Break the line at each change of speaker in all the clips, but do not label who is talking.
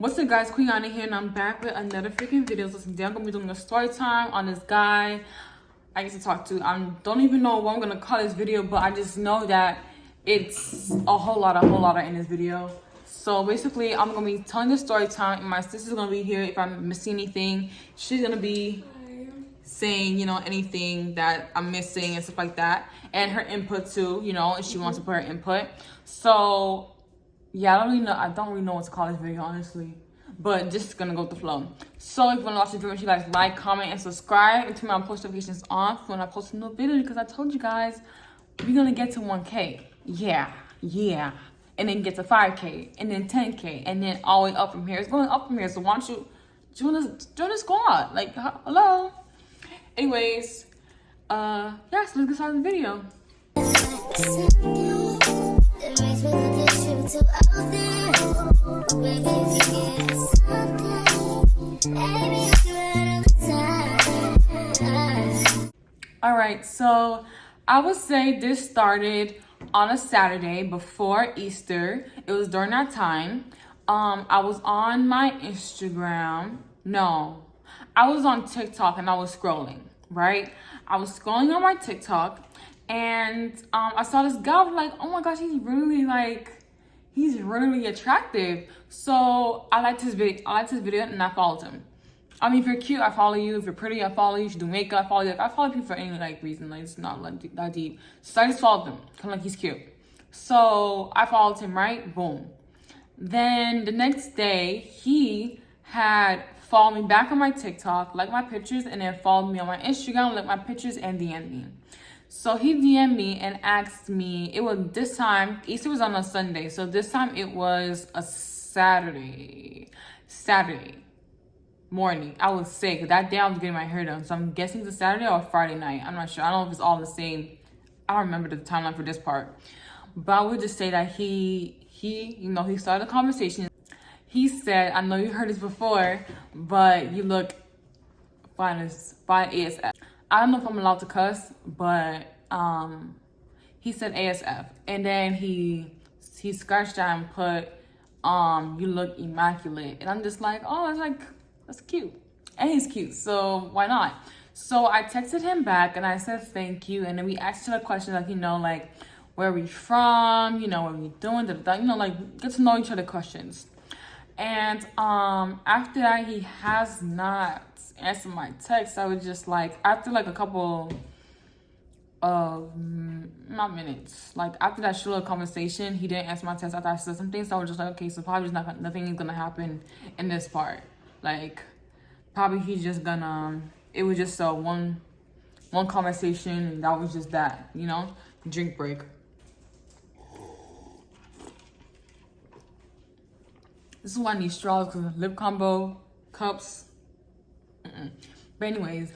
What's up, guys? Quiana here, and I'm back with another freaking video. So today I'm gonna be doing a story time on this guy I get to talk to. I don't even know what I'm gonna call this video, but I just know that it's a whole lot in this video. So basically, I'm gonna be telling the story time, and my sister's gonna be here. If I'm missing anything, she's gonna be saying, anything that I'm missing and stuff like that, and her input too, if she wants to put her input. So yeah, I don't really know what to call this video, honestly, but just gonna go with the flow. So if you want to watch this video, make sure you guys like, comment, and subscribe, and turn my post notifications on for when I post a new video, because I told you guys we're gonna get to 1K. Yeah, and then get to 5K, and then 10K, and then all the way up from here. It's going up from here. So why don't you join the squad? Like, hello. Anyways, yeah, so let's get started with the video. All right, so I would say this started on a Saturday before Easter. It was during that time. I was on my Instagram. No, I was on TikTok and I was scrolling, right? I was scrolling on my TikTok, and I saw this guy. I was like, oh my gosh, he's really attractive. So I liked his video and I followed him. I mean, if you're cute, I follow you. If you're pretty, I follow you. If you do makeup, I follow you. I follow people for any reason. Like, it's not that deep. So I just followed him, kind of like he's cute. So I followed him, right? Boom. Then the next day, he had followed me back on my TikTok, liked my pictures, and then followed me on my Instagram, liked my pictures, and DM'd me. So he DM'd me and asked me, it was this time, Easter was on a Sunday, so this time it was a Saturday morning, I would say, because that day I was getting my hair done. So I'm guessing it's a Saturday or a Friday night. I'm not sure. I don't know if it's all the same. I don't remember the timeline for this part. But I would just say that he started the conversation. He said, I know you heard this before, but you look fine as ASF. I don't know if I'm allowed to cuss, but he said ASF. And then he scratched that and put, you look immaculate. And I'm just like, oh, that's cute. And he's cute, so why not? So I texted him back and I said thank you. And then we asked each other questions like, where are we from? What are we doing? Get to know each other questions. And after that, he has not answered my text. I was just like, after a couple of not minutes, after that short little conversation, he didn't answer my text after I said something. So I was just like, okay, so probably just nothing is gonna happen in this part. Probably he's just gonna, it was just one conversation, and that was just that, drink break. This is why I need straws, because lip combo, cups. But anyways.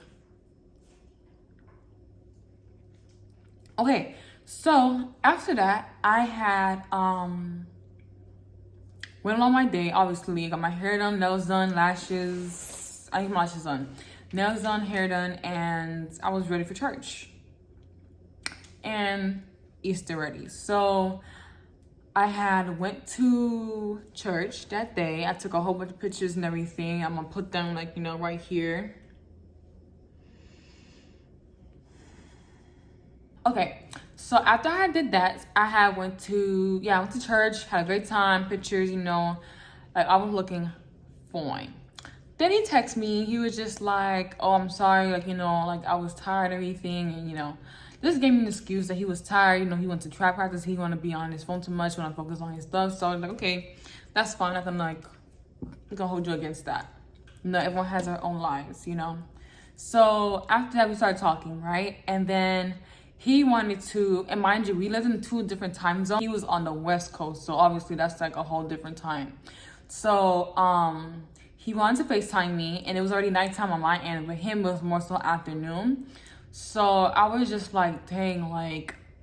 Okay, so after that, I had, went on my day, obviously. Got my hair done, nails done, lashes. I need my lashes done. Nails done, hair done, and I was ready for church. And Easter ready. So I went to church that day. I took a whole bunch of pictures and everything. I'm gonna put them right here. Okay, so after I did that, I went to church, had a great time, pictures, I was looking fine. Then he texted me. He was just like, oh, I'm sorry, I was tired and everything, and just gave me an excuse that he was tired. He went to track practice. He want to be on his phone too much when I focus on his stuff. So I was like, okay, that's fine. I'm gonna hold you against that. Everyone has their own lives, So after that, we started talking, right? And then he wanted to, and mind you, we lived in 2 different time zones. He was on the West Coast, so obviously that's a whole different time. So he wanted to FaceTime me, and it was already nighttime on my end, but him was more so afternoon. So I was just like, dang,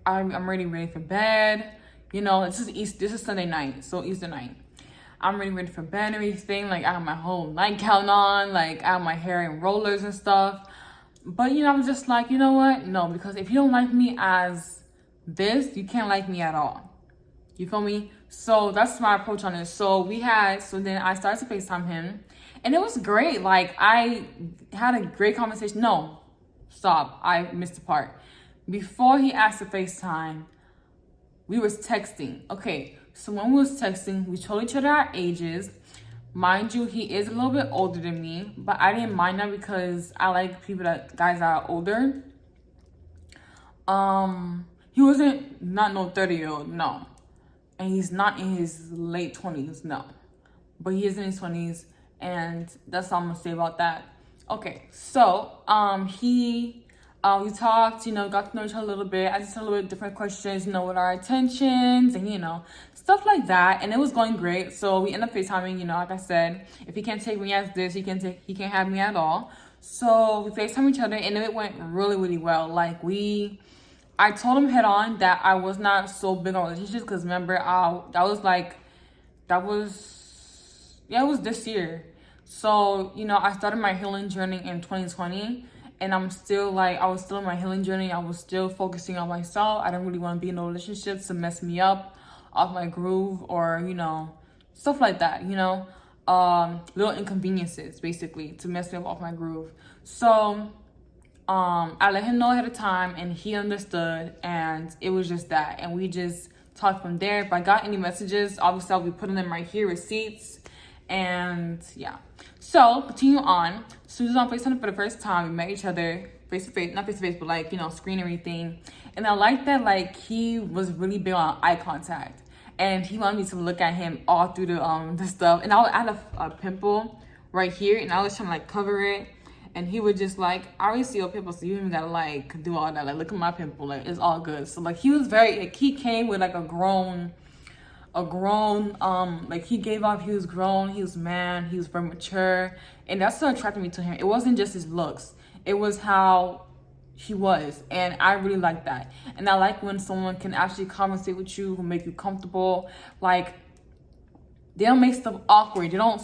I'm already ready for bed. This is Sunday night, so Easter night. I'm ready for bed and everything. I have my whole nightgown on, I have my hair in rollers and stuff. But, I'm just like, you know what? No, because if you don't like me as this, you can't like me at all. You feel me? So that's my approach on it. So then I started to FaceTime him, and it was great. Like, I had a great conversation. No, stop. I missed the part. Before he asked to FaceTime, we was texting. Okay, so when we was texting, we told each other our ages. Mind you, he is a little bit older than me, but I didn't mind that because I like guys that are older. He wasn't not no 30-year-old, no. And he's not in his late 20s, no. But he is in his 20s, and that's all I'm gonna say about that. Okay, so we talked, got to know each other a little bit. I just had a little bit different questions, what our intentions and stuff like that. And it was going great. So we ended up FaceTiming, like I said, if he can't take me as this, he can't have me at all. So we FaceTime each other, and it went really, really well. Like, I told him head on that I was not so big on relationships, because remember, it was this year. So, I started my healing journey in 2020, and I was still in my healing journey. I was still focusing on myself. I didn't really want to be in no relationships to mess me up off my groove, or, stuff like that, little inconveniences, basically, to mess me up off my groove. So, I let him know ahead of time, and he understood, and it was just that. And we just talked from there. If I got any messages, obviously I'll be putting them right here, receipts, and yeah. So continue on. So we was on FaceTime for the first time. We met each other face to face, not face to face, but screen everything. And I like that, he was really big on eye contact, and he wanted me to look at him all through the stuff. And I had a pimple right here, and I was trying to cover it. And he would just I already see your pimple, so you even gotta do all that. Look at my pimple, it's all good. So he was very he came with a grown, he gave off, he was grown, he was man, he was very mature, and that's what attracted me to him. It wasn't just his looks, it was how he was, and I really like that. And I like when someone can actually conversate with you, who make you comfortable. They don't make stuff awkward. They don't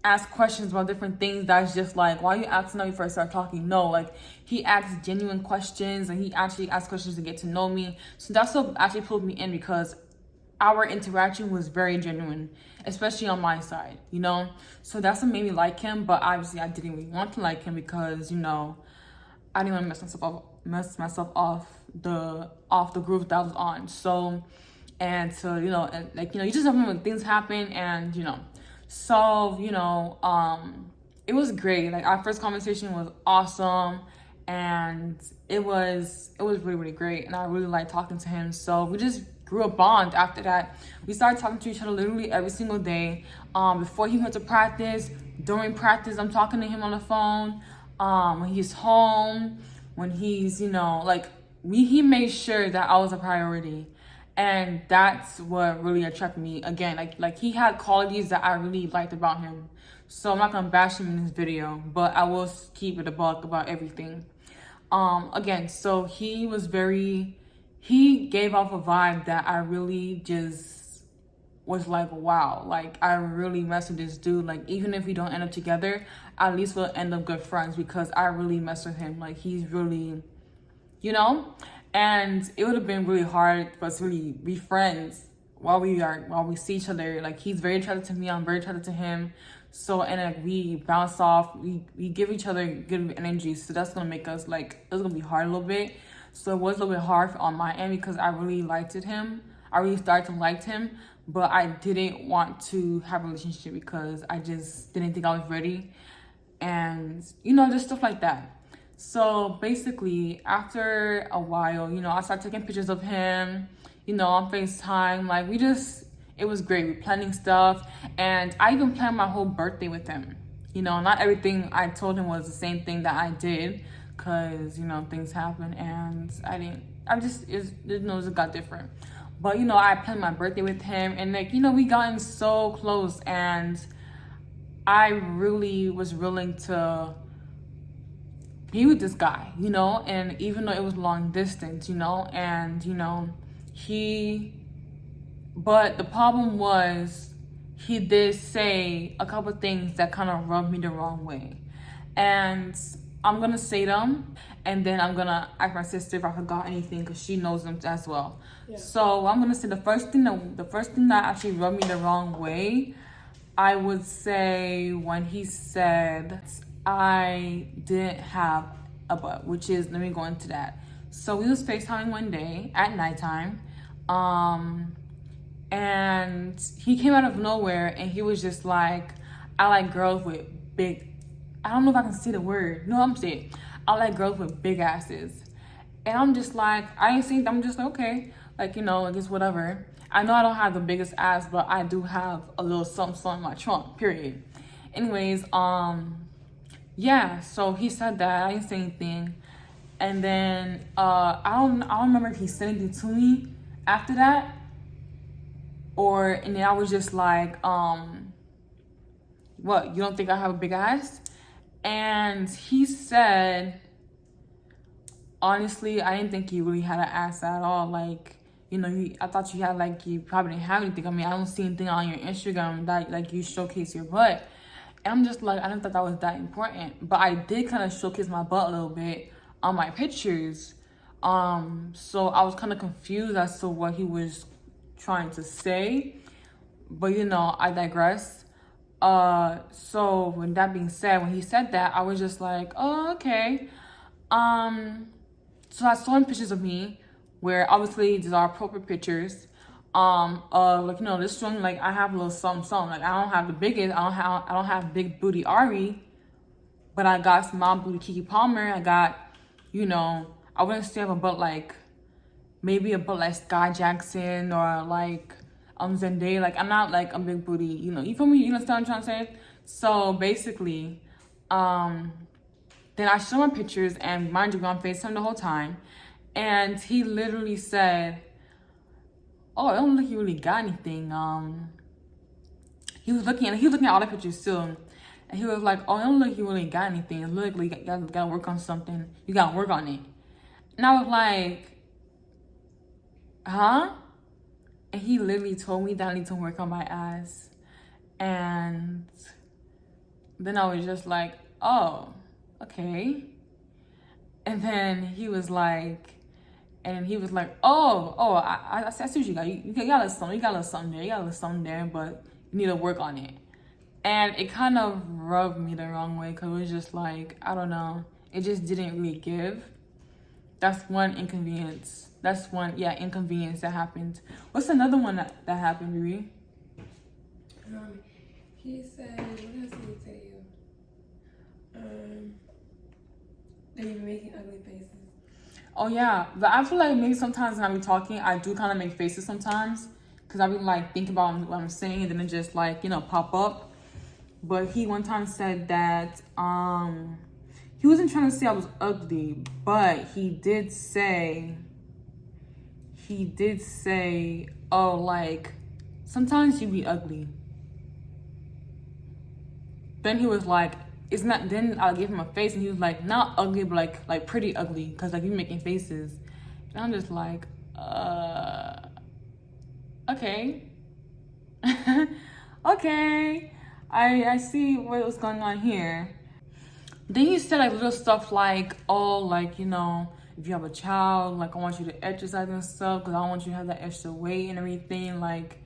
ask questions about different things that's just why are you asking when you first start talking? No, he asks genuine questions, and he actually asks questions to get to know me. So that's what actually pulled me in, because our interaction was very genuine, especially on my side, So that's what made me like him. But obviously I didn't really want to like him, because I didn't want to mess myself off the groove that I was on. So, and so you just remember when things happen, and So, it was great. Our first conversation was awesome, and it was really, really great. And I really liked talking to him. So we just grew a bond after that. We started talking to each other literally every single day. Before he went to practice, during practice, I'm talking to him on the phone. When he's home, when he's, he made sure that I was a priority. And that's what really attracted me. Again, he had qualities that I really liked about him. So I'm not gonna bash him in this video, but I will keep it a buck about everything. Again, so he gave off a vibe that I really just was wow. I really mess with this dude. Even if we don't end up together, at least we'll end up good friends, because I really mess with him. He's really, And it would have been really hard for us to really be friends while we see each other. He's very attracted to me, I'm very attracted to him. So, and we bounce off, we give each other good energy. So that's gonna make us it's gonna be hard a little bit. So it was a little bit hard on my end, because I really liked him. I really started to like him, but I didn't want to have a relationship, because I just didn't think I was ready. And just stuff like that. So basically, after a while, I started taking pictures of him, on FaceTime. It was great. We planning stuff. And I even planned my whole birthday with him. Not everything I told him was the same thing that I did, because, things happen, and it got different. But, I planned my birthday with him, and we gotten so close, and I really was willing to be with this guy, and even though it was long distance, and, but the problem was, he did say a couple things that kind of rubbed me the wrong way. And I'm gonna say them, and then I'm gonna ask my sister if I forgot anything because she knows them as well. Yeah. So I'm gonna say the first thing that actually rubbed me the wrong way, I would say when he said I didn't have a butt, which is, let me go into that. So we was FaceTiming one day at nighttime, and he came out of nowhere and he was just like, I like girls with big, I don't know if I can say the word. No, I'm saying, I like girls with big asses. And I'm just like, I ain't seen, I'm just like, okay, like, you know, I guess whatever. I know I don't have the biggest ass, but I do have a little something in my trunk, period. Anyways, yeah, so he said that, I didn't say anything. And then, I don't remember if he said anything to me after that, and then I was just like, what, you don't think I have a big ass? And he said, honestly, I didn't think you really had an ass at all. Like, you know, I thought you had, like, you probably didn't have anything. I mean, I don't see anything on your Instagram that, like, you showcase your butt. And I'm just like, I didn't think that was that important. But I did kind of showcase my butt a little bit on my pictures. So I was kind of confused as to what he was trying to say. But, you know, I digress. So with that being said, when he said that, I was just like, oh, okay. So I saw him pictures of me where obviously these are appropriate pictures, of, like, you know, this one, like, I have a little something. Like, I don't have the biggest, I don't have big booty Ari, but I got small booty Kiki Palmer. I got, you know, I wouldn't say I have a butt like, maybe a butt like Sky Jackson or like, Zendaya. Like, I'm not like a big booty, you know, you feel me? You understand what I'm trying to say? So basically, then I showed my pictures, and mind you, we're on FaceTime the whole time. And he literally said, oh, I don't look like you really got anything. He was looking at all the pictures too. And he was like, oh, I don't look like you really got anything. It look like you gotta work on something. You gotta work on it. And I was like, huh? And he literally told me that I need to work on my ass. And then I was just like, oh, okay. And then he was like, oh, I see what you got. You got a little something. You got a little something there, but you need to work on it. And it kind of rubbed me the wrong way because it was just like, I don't know. It just didn't really give. That's one inconvenience. Inconvenience that happened. What's another one that happened, Riri?
He said, what else did he tell you? That you're making ugly faces.
Oh, yeah. But I feel like maybe sometimes when I be talking, I do kind of make faces sometimes. Because I be like, think about what I'm saying, and then it just like, you know, pop up. But he one time said that, he wasn't trying to say I was ugly, but he did say, oh, like, sometimes you be ugly. Then he was like, it's not, then I gave him a face, and he was like, not ugly, but like pretty ugly, because like you making faces. And I'm just like, okay. Okay. I see what was going on here. Then he said like little stuff like, oh, like, you know, if you have a child, like, I want you to exercise and stuff because I don't want you to have that extra weight and everything. Like,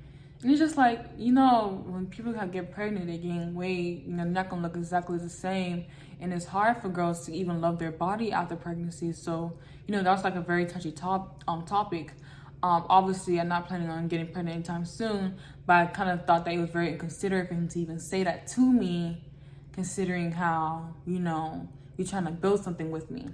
and it's just like, you know, when people get pregnant, they gain weight, you know, they're not going to look exactly the same. And it's hard for girls to even love their body after pregnancy. So, you know, that's like a very touchy topic. Obviously, I'm not planning on getting pregnant anytime soon, but I kind of thought that it was very inconsiderate for him to even say that to me, considering how, you know, you're trying to build something with me.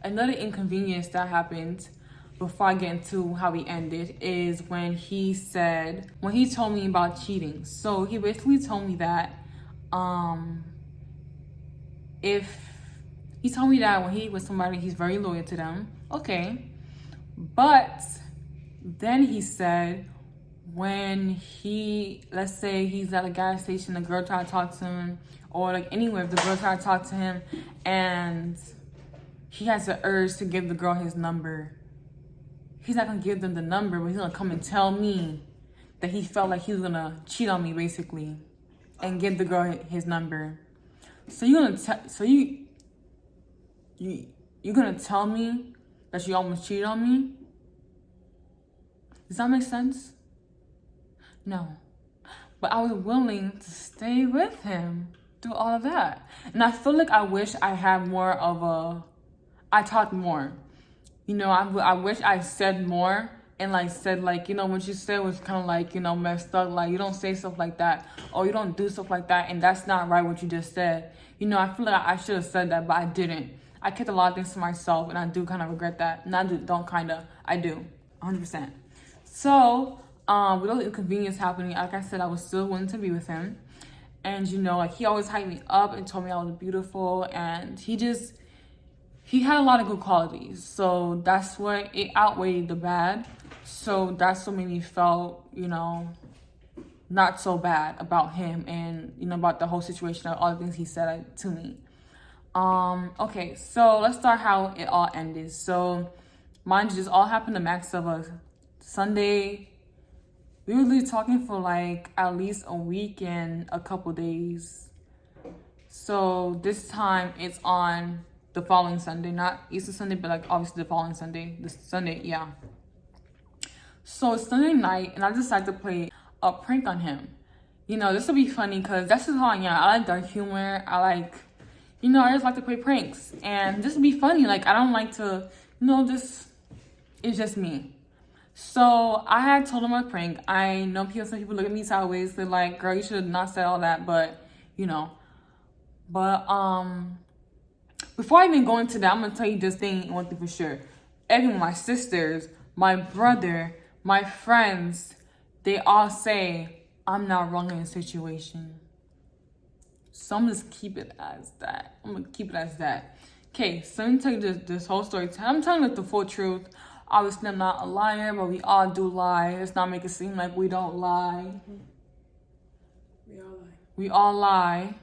Another inconvenience that happened before I get into how we ended is when he told me about cheating. So he basically told me that when he was somebody, he's very loyal to them. Okay. But then he said when let's say he's at a gas station, the girl tried to talk to him, or like anywhere, if the girl tried to talk to him and he has the urge to give the girl his number, he's not gonna give them the number, but he's gonna come and tell me that he felt like he was gonna cheat on me, basically, and give the girl his number. So you're gonna tell me that you almost cheated on me? Does that make sense? No. But I was willing to stay with him through all of that. And I feel like I wish I had more of I talked more. You know, I wish I said more and like said like, you know, what you said was kind of like, you know, messed up. Like, you don't say stuff like that, or you don't do stuff like that, and that's not right what you just said. You know, I feel like I should have said that, but I didn't. I kept a lot of things to myself, and I do kind of regret that. And I do, 100%. So, with all the inconvenience happening, like I said, I was still willing to be with him. And, you know, like, he always hyped me up and told me I was beautiful, and he had a lot of good qualities. So that's what it outweighed the bad. So that's what made me feel, you know, not so bad about him and, you know, about the whole situation, all the things he said to me. Okay, so let's start how it all ended. So mind you, this all happened the max of a Sunday. We were really talking for like at least a week and a couple days. So this time it's on the following Sunday, not Easter Sunday, but like obviously the following Sunday, this Sunday, yeah. So it's Sunday night, and I decided to play a prank on him. You know, this will be funny because that's just how I am. I like dark humor. I like, you know, I just like to play pranks, and this will be funny. Like, I don't like to, you know, it's just me. So I had told him a prank. I know some people look at me sideways. They're like, girl, you should have not said all that, but, you know. But, before I even go into that, I'm going to tell you this thing, one thing for sure. Everyone, my sisters, my brother, my friends, they all say I'm not wrong in the situation. So I'm just keep it as that. I'm going to keep it as that. Okay, so let me tell you this whole story. I'm telling you the full truth. Obviously, I'm not a liar, but we all do lie. Let's not make it seem like we don't lie.
We all lie.
We all lie.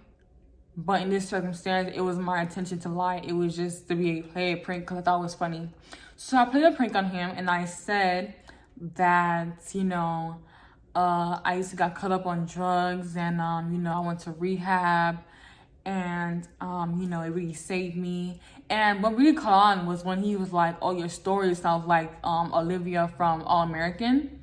But in this circumstance, it was my intention to lie. It was just to play a prank because I thought it was funny. So I played a prank on him, and I said that, you know, I used to got caught up on drugs, and, you know, I went to rehab, and, you know, it really saved me. And what really caught on was when he was like, oh, your story sounds like Olivia from All American.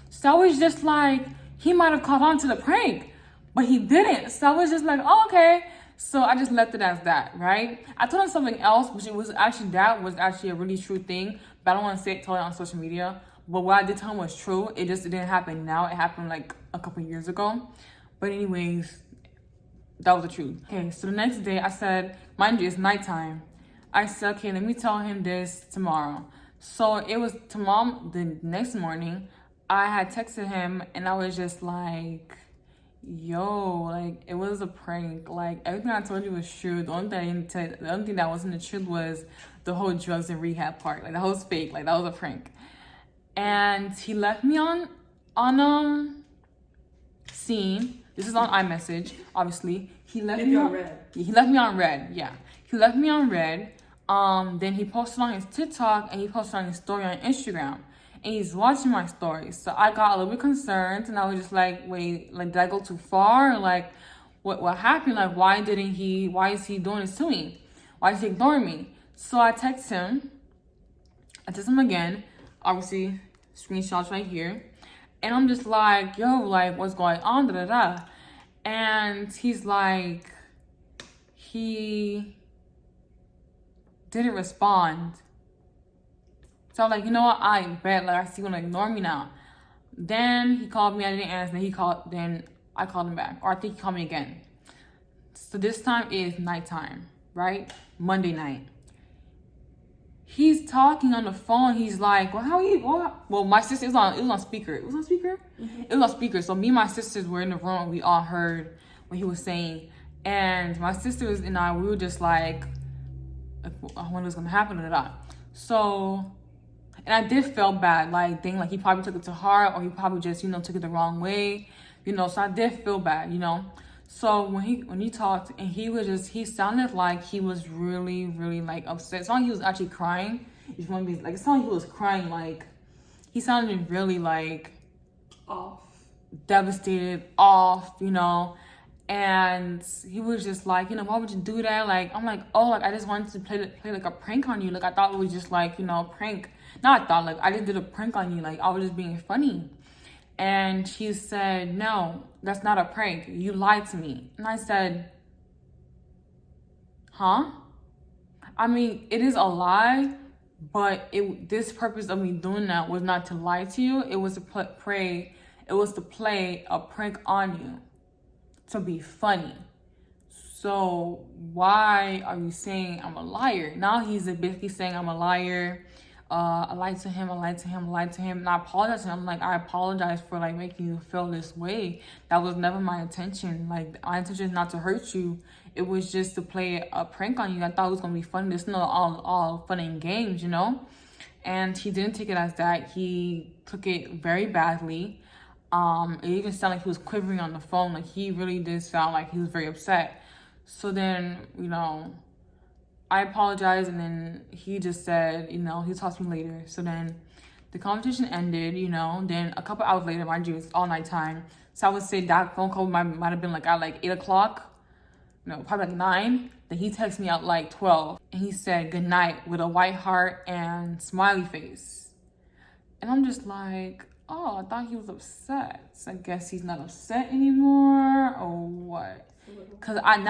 So I was just like, he might have caught on to the prank, but he didn't. So I was just like, oh, okay. So I just left it as that, right? I told him something else, which was actually a really true thing, but I don't want to say it totally on social media. But what I did tell him was true. It didn't happen now. It happened like a couple years ago. But anyways, that was the truth. Okay, so the next day I said, mind you, it's nighttime. I said, okay, let me tell him this tomorrow. So it was tomorrow, the next morning, I had texted him, and I was just like, yo, like, it was a prank. Like, everything I told you was true. The only thing that wasn't the truth was the whole drugs and rehab part. Like, that was fake. Like, that was a prank. And he left me on scene. This is on iMessage, obviously. He left me on red. He left me on red. Yeah, he left me on red. Then he posted on his TikTok, and he posted on his story on Instagram. And he's watching my stories. So I got a little bit concerned, and I was just like, wait, like, did I go too far? Like, what happened? Like, why is he doing this to me? Why is he ignoring me? So I text him. I text him again. Obviously, screenshots right here. And I'm just like, yo, like, what's going on? Da da da. And he's like, he didn't respond. So I'm like, you know what? I bet, like, I see you gonna ignore me now. Then he called me, I didn't answer. Then I called him back, or I think he called me again. So this time is nighttime, right? Monday night. He's talking on the phone. He's like, well, how are you? Well, my sister, it was on speaker. It was on speaker? Mm-hmm. It was on speaker. So me and my sisters were in the room. We all heard what he was saying. And my sisters and I, we were just like when was going to happen or not. So, and I did feel bad. Like, dang, like, he probably took it to heart, or he probably just, you know, took it the wrong way. You know, so I did feel bad, you know. So when he talked, and he sounded like he was really, really, like, upset. It sounded like he was actually crying. If you want to be, like, it sounded like he was crying, like, he sounded really, like,
off,
devastated, off, you know. And he was just like, why would you do that? Like, I'm like, oh, like, I just wanted to play like a prank on you. Like, I thought it was just like, a prank. Not I thought, like, I just did a prank on you. Like, I was just being funny. And she said, no, that's not a prank. You lied to me. And I said, huh? I mean, it is a lie, but this purpose of me doing that was not to lie to you. It was to play a prank on you, to be funny. So why are you saying I'm a liar? Now he's basically saying I'm a liar. I lied to him. And I apologize to him. I'm like, I apologize for like making you feel this way. That was never my intention. Like, my intention is not to hurt you. It was just to play a prank on you. I thought it was gonna be fun. It's not all fun and games, And he didn't take it as that. He took it very badly. It even sounded like he was quivering on the phone. Like, he really did sound like he was very upset. So then, I apologized, and then he just said, he'll talk to me later. So then the conversation ended, then a couple hours later, mind you, it's all nighttime. So I would say that phone call might have been like at like 8 o'clock, probably like 9. Then he texted me at like 12, and he said good night with a white heart and smiley face. And I'm just like, oh, I thought he was upset. So I guess he's not upset anymore, or what? Cause I'm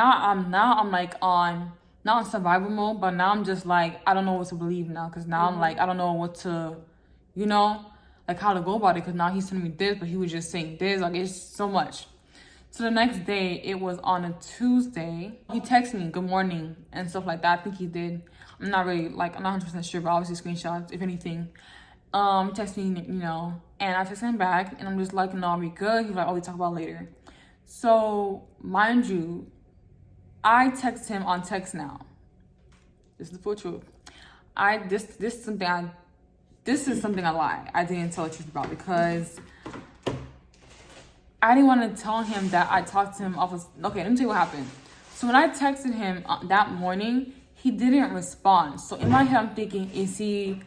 like not on survival mode, but now I'm just like, I don't know what to believe now. Cause now I'm like, I don't know what to, like how to go about it. Cause now he's telling me this, but he was just saying this. Like, it's so much. So the next day, it was on a Tuesday. He texted me good morning and stuff like that. I think he did. I'm not 100% sure, but obviously screenshots, if anything. Text me, and I texted him back, and I'm just like, no, I'll be good. He's like, oh, we talk about it later. So, mind you, I text him on text now. This is the full truth. This is something I lied. I didn't tell the truth about, because I didn't want to tell him that I talked to him off of... Okay, let me tell you what happened. So when I texted him that morning, he didn't respond. So in my head, I'm thinking, is he,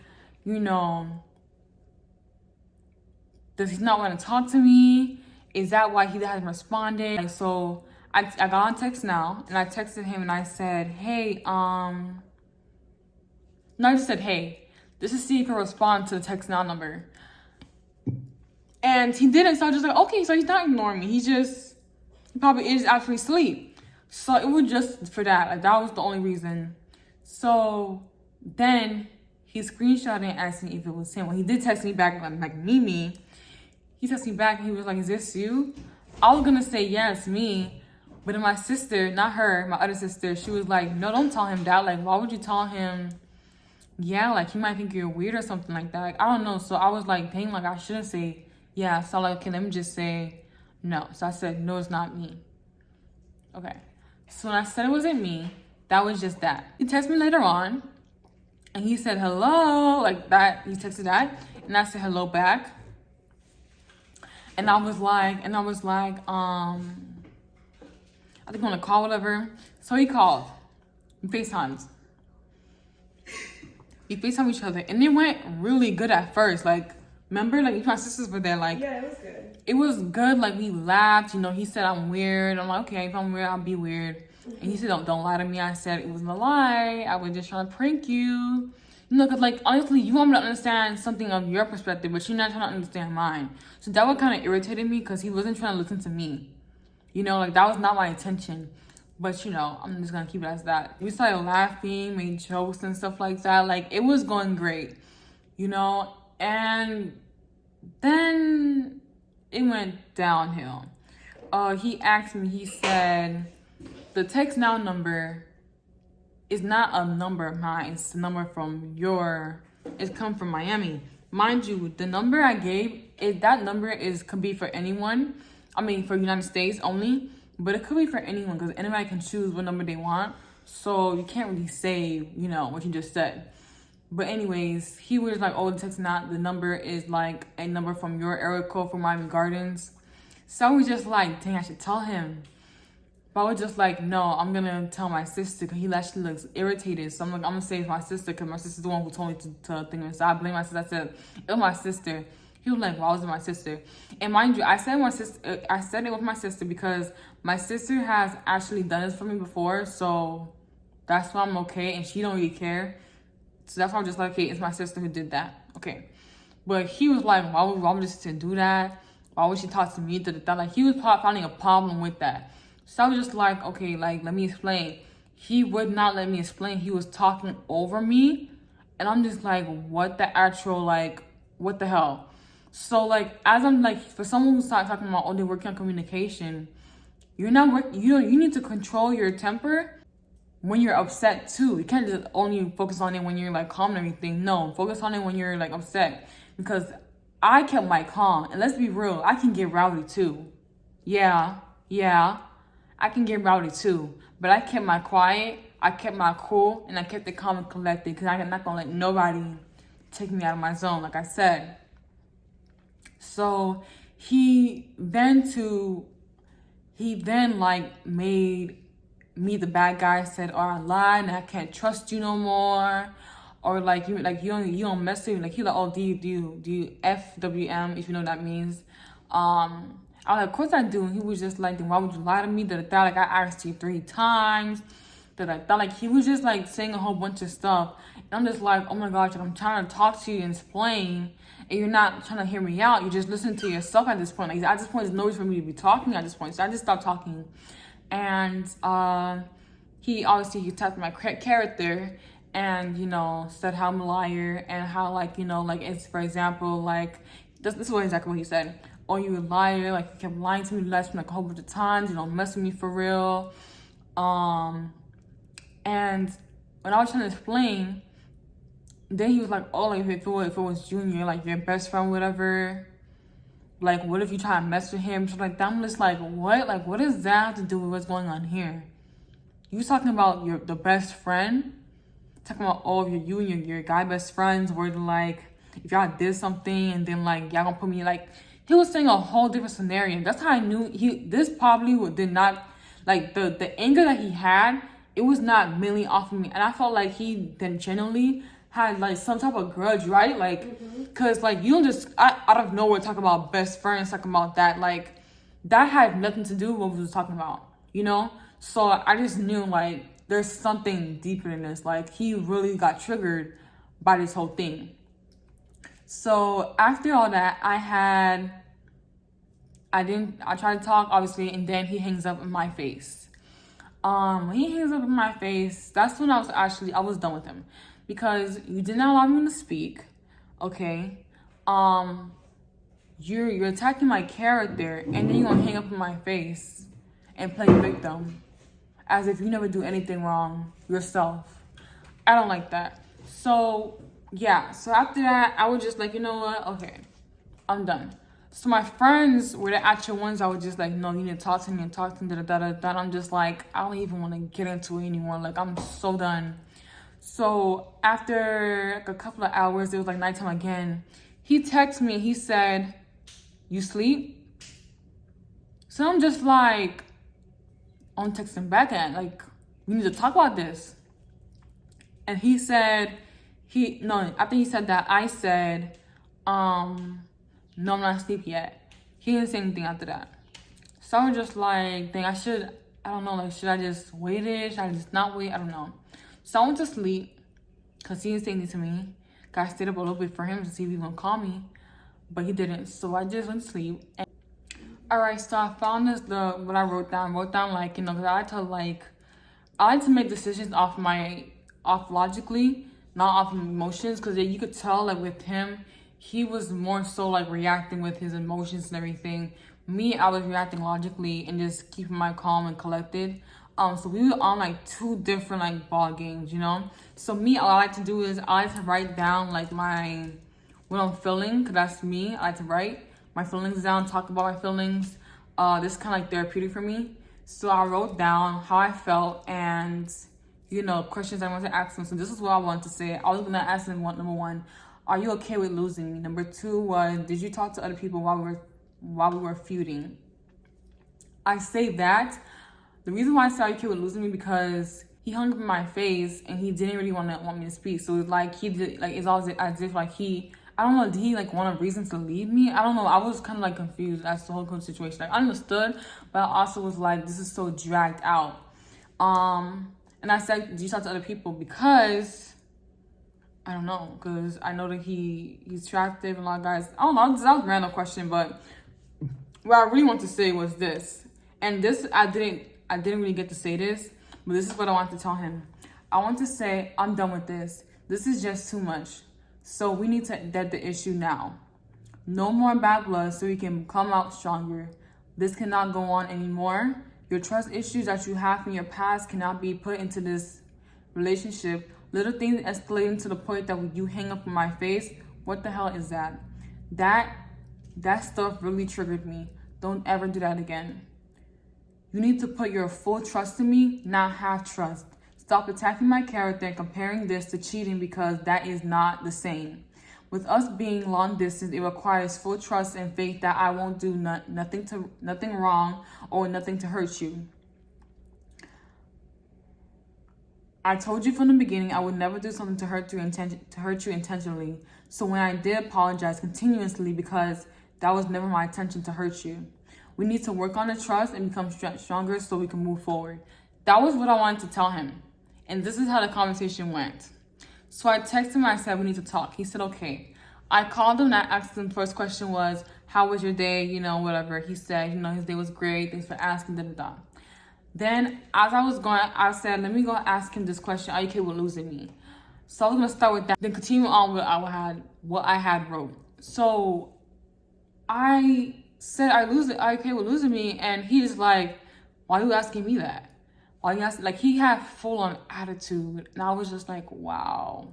does he not want to talk to me? Is that why he hasn't responded? So I got on text now, and I texted him, and I said, hey, no, I just said, hey, just to see if he can respond to the text now number. And he didn't, so I was just like, okay, so he's not ignoring me. He probably is actually asleep. So it was just for that. Like, that was the only reason. So then he screenshotted and asked me if it was him. When he did text me back, like Mimi, he texted me back, and he was like, is this you? I was gonna say, yeah, it's me. But then my sister, not her, my other sister, she was like, no, don't tell him that. Like, why would you tell him? Yeah, like, he might think you're weird or something like that. Like, I don't know. So I was like, dang, like, I shouldn't say, yeah. So I'm like, okay, let me just say no. So I said, no, it's not me. Okay. So when I said it wasn't me, that was just that. He texted me later on, and he said, hello, like that. He texted that, and I said hello back. And I was like, I think on a call, whatever. So he called. We FaceTimed. We FaceTimed each other. And it went really good at first. Like, remember? Like, my sisters were there. Like,
yeah, it was good.
It was good. Like, we laughed. He said I'm weird. I'm like, okay, if I'm weird, I'll be weird. Mm-hmm. And he said, don't lie to me. I said it wasn't a lie. I was just trying to prank you. Because, like, honestly, you want me to understand something of your perspective, but you're not trying to understand mine. So that would kind of irritated me, because he wasn't trying to listen to me. Like, that was not my intention. But, I'm just going to keep it as that. We started laughing, made jokes and stuff like that. Like, it was going great, And then it went downhill. He asked me, he said, the text now number is not a number of mine. It's a number from it's come from Miami. Mind you, the number I gave, that number could be for anyone. I mean, for United States only, but it could be for anyone, because anybody can choose what number they want. So you can't really say, what you just said. But anyways, he was like, oh, the number is like a number from your area code for Miami Gardens. So I was just like, dang, I should tell him. But I was just like, no, I'm going to tell my sister, because he actually looks irritated. So I'm going to say it's my sister, because my sister's the one who told me to think of it. So I blame my sister. I said, it was my sister. He was like, "Why was it my sister?" And mind you, I said it with my sister because my sister has actually done this for me before, so that's why I'm okay, and she don't really care. So that's why I'm just like, okay, it's my sister who did that. Okay. But he was like, why would your sister do that? Why would she talk to me? Like, he was finding a problem with that. So I was just like, okay, like, let me explain. He would not let me explain. He was talking over me. And I'm just like, what the hell? So, like, as I'm like, for someone who's talking about, oh, they're working on communication, you need to control your temper when you're upset too. You can't just only focus on it when you're like calm and everything. No, focus on it when you're like upset. Because I kept my calm, and let's be real, I can get rowdy too. Yeah, I can get rowdy too. But I kept my quiet, I kept my cool, and I kept it calm and collected because I'm not gonna let nobody take me out of my zone, like I said. So he then like made me the bad guy, said, "Oh, I lied and I can't trust you no more." Or like you don't mess with me. Like he like, "Oh, do you FWM, if you know what that means?" I was like, "Of course I do." And he was just like, "Then why would you lie to me?" Like I asked you 3 times. Like he was just like saying a whole bunch of stuff. And I'm just like, oh my gosh, like, I'm trying to talk to you and explain, and you're not trying to hear me out. You're just listening to yourself at this point. Like at this point, there's no reason for me to be talking at this point. So I just stopped talking. And he attacked my character, and said how I'm a liar, and how like it's, for example, like this is exactly what he said. "Oh, you a liar, like you kept lying to me last like a whole bunch of times, you don't mess with me for real." And when I was trying to explain, then he was like, "Oh, like if it was Junior, like your best friend, whatever, like what if you try to mess with him?" So like I'm just like, what? Like what does that have to do with what's going on here? You talking about the best friend? Talking about all of you and your guy best friends, where like if y'all did something and then like y'all gonna put me, like he was saying a whole different scenario. That's how I knew this probably did not, like the anger that he had, it was not mainly off of me, and I felt like he then genuinely had like some type of grudge, right? Like, cause like you don't just out of nowhere talk about best friends, talking about that, like that had nothing to do with what we was talking about, So I just knew like there's something deeper in this. Like he really got triggered by this whole thing. So after all that, I tried to talk, obviously, and then he hangs up in my face. When he hangs up in my face, that's when I was done with him, because you did not allow me to speak. Okay. You're attacking my character, and then you're gonna hang up in my face and play victim as if you never do anything wrong yourself. I don't like that. So yeah, so after that, I was just like, you know what? Okay, I'm done. So my friends were the actual ones I was just like, no, you need to talk to me and talk to me, da. I'm just like, I don't even want to get into it anymore. Like, I'm so done. So after like a couple of hours, it was like nighttime again. He texted me, he said, "You sleep?" So I'm just like, I'm texting back at, like, we need to talk about this. And he said, after he said that, I said, no, I'm not asleep yet. He didn't say anything after that. So I was just like, dang, I don't know, like, should I just wait it? Should I just not wait? I don't know. So I went to sleep, because he didn't say anything to me. I stayed up a little bit for him to see if he was gonna call me, but he didn't. So I just went to sleep. Alright, so I found what I wrote down, like, because I like to make decisions off logically, not off emotions, because you could tell, like, with him, he was more so, like, reacting with his emotions and everything. Me, I was reacting logically and just keeping my calm and collected. So we were on, like, 2 different, like, ball games, So me, all I like to do is I like to write down, like, what I'm feeling, because that's me. I like to write my feelings down, talk about my feelings. This is kind of like therapeutic for me. So I wrote down how I felt and, questions I wanted to ask him. So this is what I wanted to say. I was going to ask him, number 1, are you okay with losing me? Number 2 was, did you talk to other people while we were feuding? I say that. The reason why I said, are you okay with losing me? Because he hung up in my face and he didn't really want me to speak. So it's like it's always as if like I don't know, did he like want a reason to leave me? I don't know. I was kind of like confused as to the whole situation. Like I understood, but I also was like, this is so dragged out. And I said, do you talk to other people? Because I don't know, because I know that he's attractive and a lot of guys. I don't know. That was a random question, but what I really want to say was this, and this I didn't really get to say this, but this is what I want to tell him. I want to say, I'm done with this. This is just too much. So we need to dead the issue now. No more bad blood so we can come out stronger. This cannot go on anymore. Your trust issues that you have from your past cannot be put into this relationship. Little things escalating to the point that you hang up in my face. What the hell is that? That stuff really triggered me. Don't ever do that again. You need to put your full trust in me, not half trust. Stop attacking my character and comparing this to cheating because that is not the same. With us being long distance, it requires full trust and faith that I won't do nothing wrong or nothing to hurt you. I told you from the beginning I would never do something to hurt you intentionally. So when I did apologize continuously because that was never my intention to hurt you. We need to work on the trust and become stronger so we can move forward. That was what I wanted to tell him. And this is how the conversation went. So I texted him and I said, we need to talk. He said, okay. I called him and I asked him, first question was, how was your day? Whatever. He said, his day was great. Thanks for asking, da-da-da. Then as I was going, I said, let me go ask him this question. Are you okay with losing me? So I was going to start with that. Then continue on with what I had wrote. So I said, are you okay with losing me? And he's like, why are you asking me that? Why you asking? Like he had full on attitude. And I was just like, wow.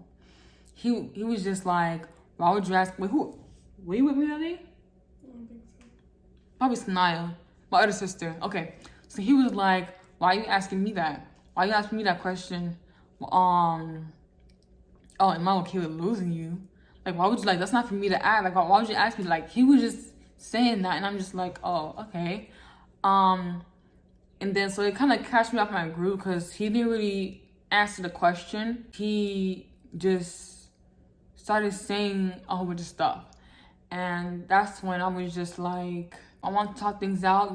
He was just like, why would you ask? Wait, who? Were you with me that day?
I don't think so.
Probably Sanaya, my other sister. Okay. So he was like, why are you asking me that? Why are you asking me that question? Oh, am I okay with losing you? Like, why would you, that's not for me to ask. Like, why would you ask me? Like, he was just saying that. And I'm just like, oh, okay. And then, so it kind of catched me off my groove because he didn't really answer the question. He just started saying a whole bunch of stuff. And that's when I was just like, I want to talk things out,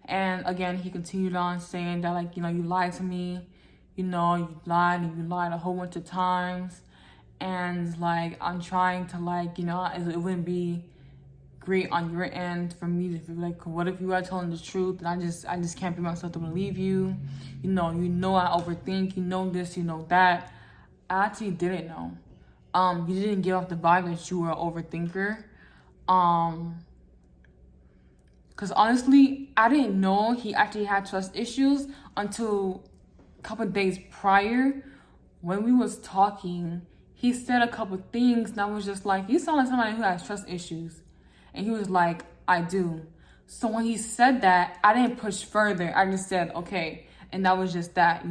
And again, he continued on saying that, you lied to me. You lied and you lied a whole bunch of times. And, I'm trying to, it wouldn't be great on your end for me to be like, what if you are telling the truth? And I just can't bring myself to believe you. I overthink. This, that. I actually didn't know. You didn't give off the vibe that you were an overthinker. Because honestly, I didn't know he actually had trust issues until a couple of days prior. When we was talking, he said a couple things and I was just like, you sound like somebody who has trust issues. And he was like, I do. So when he said that, I didn't push further. I just said, okay. And that was just that,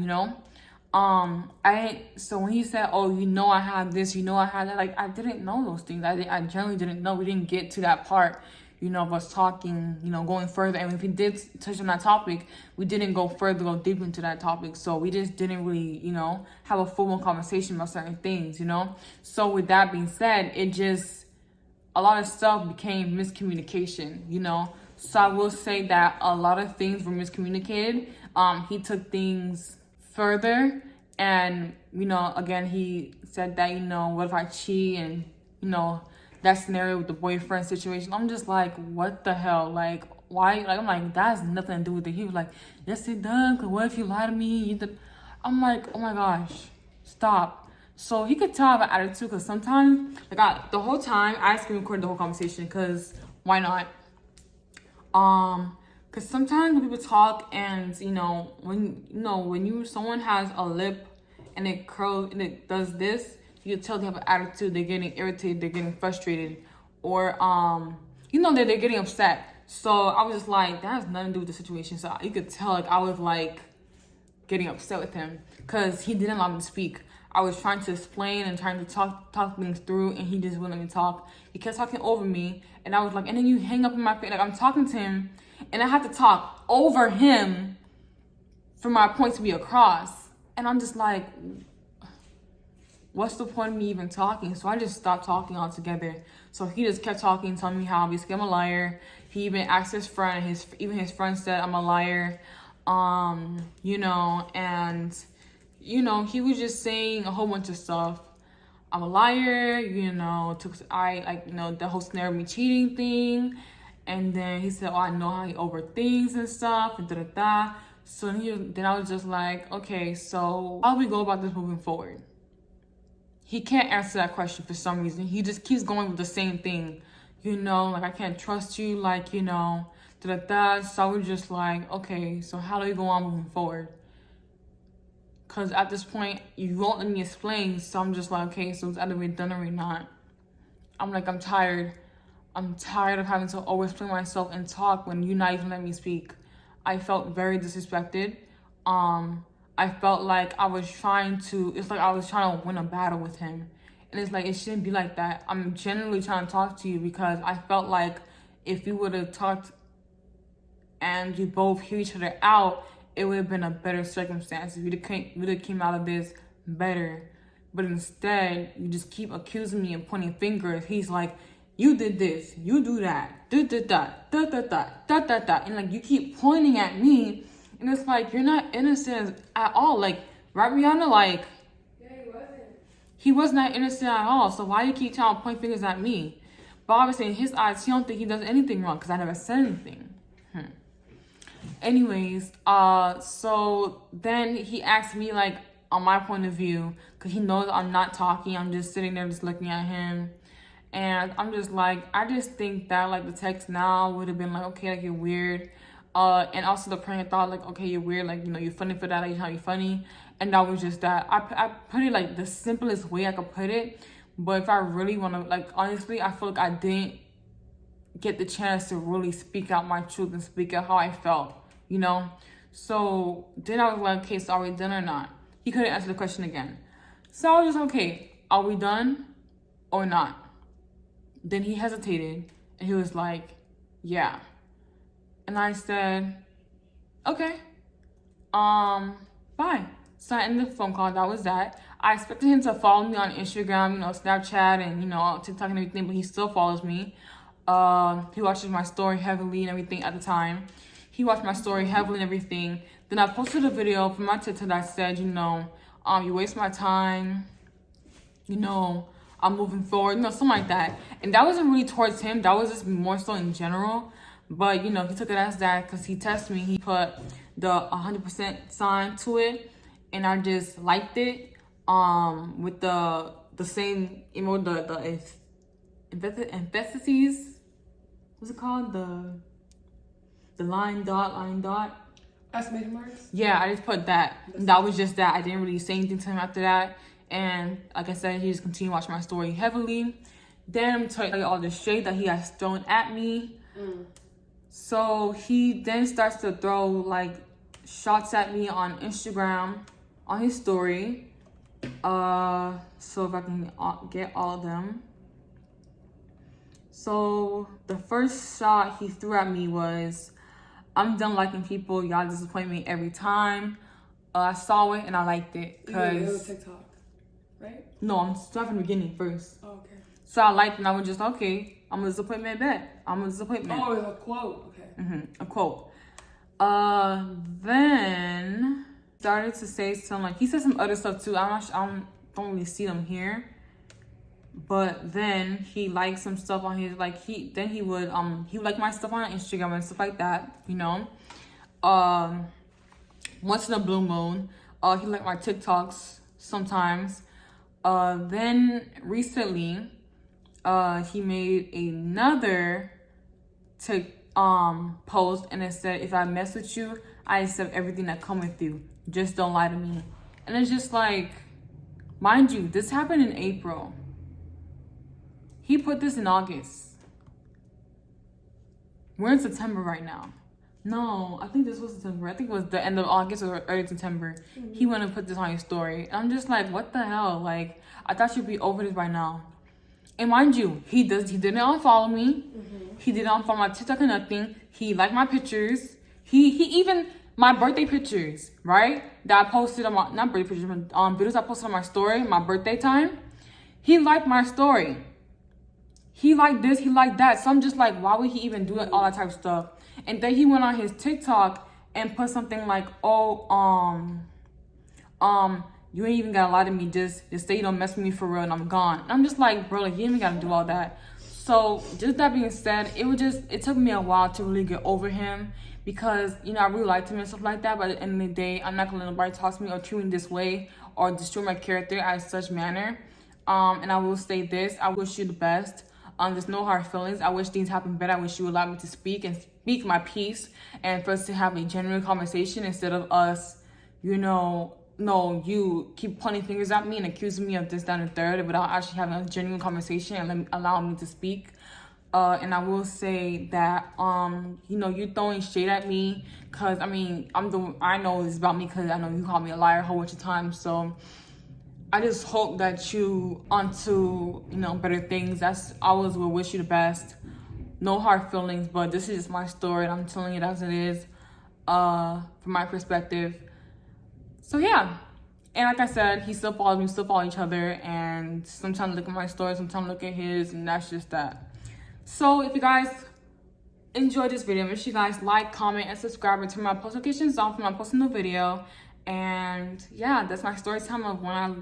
So when he said, oh, I had this, I had that, I didn't know those things. I generally didn't know. We didn't get to that part, of us talking, going further. And if we did touch on that topic, we didn't go deep into that topic. So we just didn't really, have a full-blown conversation about certain things, So with that being said, a lot of stuff became miscommunication, So I will say that a lot of things were miscommunicated. He took things further and, again, he said that, what if I cheat and, that scenario with the boyfriend situation. I'm just like, what the hell? Why? I'm like, that has nothing to do with it. He was like, yes, it does. Cause what if you lie to me? I'm like, oh my gosh, stop. So he could tell I have an attitude because sometimes, the whole time, I screen recorded the whole conversation because why not? Because sometimes when people talk and, when someone has a lip and it curls and it does this, you can tell they have an attitude, they're getting irritated, they're getting frustrated, or, that they're getting upset. So I was just like, that has nothing to do with the situation. So you could tell, I was, getting upset with him because he didn't allow me to speak. I was trying to explain and trying to talk things through, and he just wouldn't let me talk. He kept talking over me, and I was like, and then you hang up in my face. I'm talking to him, and I have to talk over him for my point to be across. And I'm just like, what's the point of me even talking? So I just stopped talking altogether. So he just kept talking, telling me how basically I'm a liar. He even asked his friend, even his friend said I'm a liar. You know, and you know, he was just saying a whole bunch of stuff. I'm a liar, you know, the whole scenario of me cheating thing. And then he said, oh, I know how he overthinks and stuff, and da-da-da. So then I was just like, okay, so how do we go about this moving forward? He can't answer that question for some reason. He just keeps going with the same thing. You know, like, I can't trust you, like, you know, da-da-da. So I was just like, okay, so how do we go on moving forward? Because at this point, you won't let me explain. So I'm just like, okay, so it's either we're done or we're not. I'm like, I'm tired. I'm tired of having to always explain myself and talk when you're not even letting me speak. I felt very disrespected. I felt like I was trying to win a battle with him. And it's like, it shouldn't be like that. I'm genuinely trying to talk to you because I felt like if you would have talked and you both hear each other out, it would have been a better circumstance. If we would have came out of this better. But instead, you just keep accusing me and pointing fingers. He's like, you did this, you do that, da-da-da. And like, you keep pointing at me. And it's like, you're not innocent at all. Like, right, Rihanna? Like,
yeah, he wasn't.
He was not innocent at all. So why do you keep trying to point fingers at me? But obviously, in his eyes, he don't think he does anything wrong because I never said anything. Anyways, so then he asked me, like, on my point of view, because he knows I'm not talking. I'm just sitting there just looking at him. And I'm just like, I just think that, like, the text now would have been like, okay, like, you're weird. And also the prank thought, like, okay, you're weird. Like, you know, you're funny for that. Like, how you're funny. And that was just that. I put it, like, the simplest way I could put it. But if I really want to, like, honestly, I feel like I didn't get the chance to really speak out my truth and speak out how I felt, you know? So then I was like, okay, so are we done or not? He couldn't answer the question again. So I was just, okay, are we done or not? Then he hesitated and he was like, yeah. And I said, okay, fine. So I ended the phone call. That was that. I expected him to follow me on Instagram, you know, Snapchat, and, you know, TikTok and everything, but he still follows me. He watches my story heavily and everything at the time. He watched my story heavily and everything. Then I posted a video from my TikTok that said, you know, you waste my time, you know, I'm moving forward, you know, something like that. And that wasn't really towards him. That was just more so in general. But, you know, he took it as that because he texted me. He put the 100% sign to it. And I just liked it with the same, you know, the emphases. What's it called? The line dot.
Estimated marks?
Yeah, I just put that. That was just that. I didn't really say anything to him after that. And like I said, he just continued watching my story heavily. Then I'm telling you all the shade that he has thrown at me. So he then starts to throw like shots at me on Instagram, on his story. So if I can get all of them. So the first shot he threw at me was, I'm done liking people. Y'all disappoint me every time. I saw it and I liked it.
Yeah, it was TikTok, right?
No, I'm starting from the beginning first.
Oh, okay.
So I liked it and I was just, okay, I'm a disappointment bet. I'm a disappointment.
Oh, it was a quote. Okay.
A quote. Then started to say some, like, he said some other stuff too. I don't really see them here. But then he liked some stuff on his, like, he would like my stuff on Instagram and stuff like that, you know. Once in a blue moon, he liked my TikToks sometimes. Then recently, he made another post and it said, if I mess with you, I accept everything that come with you. Just don't lie to me. And it's just like, mind you, this happened in April. He put this in August. We're in September right now. No, I think this was September. I think it was the end of August or early September. He went and put this on his story. And I'm just like, what the hell? Like, I thought you'd be over this by now. And mind you, he didn't unfollow me. He didn't unfollow my TikTok or nothing. He liked my pictures. He even my birthday pictures, right? That I posted on my, not birthday pictures, but videos I posted on my story, my birthday time. He liked my story. He liked this, he liked that. So I'm just like, why would he even do all that type of stuff? And then he went on his TikTok and put something like, oh, you ain't even gotta lie to me, just say you don't mess with me for real and I'm gone. And I'm just like, bro, like, you ain't even gotta do all that. So just that being said, it took me a while to really get over him, because, you know, I really liked him and stuff like that, but at the end of the day, I'm not gonna let nobody talk to me or treat me this way or destroy my character as such manner. And I will say this, I wish you the best. There's no hard feelings. I wish things happen better. I wish you would allow me to speak and speak my piece, and for us to have a genuine conversation instead of us, you know, no, you keep pointing fingers at me and accusing me of this, that, and the third without actually having a genuine conversation and allowing me to speak. And I will say that, you know, you're throwing shade at me because, I mean, I know it's about me because I know you called me a liar a whole bunch of times. So I just hope that you onto, you know, better things. I always will wish you the best. No hard feelings, but this is just my story and I'm telling it as it is, from my perspective. So yeah, and like I said, he still follows me, we still follow each other, and sometimes look at my story, sometimes look at his, and that's just that. So if you guys enjoyed this video, make sure you guys like, comment, and subscribe, and turn my post notifications on for when I post a new video. And yeah, that's my story time of when I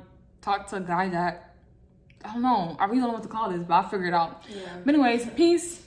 talked to a guy that, I don't know, I really don't know what to call this, but I'll figure it out. Yeah. But anyways, peace.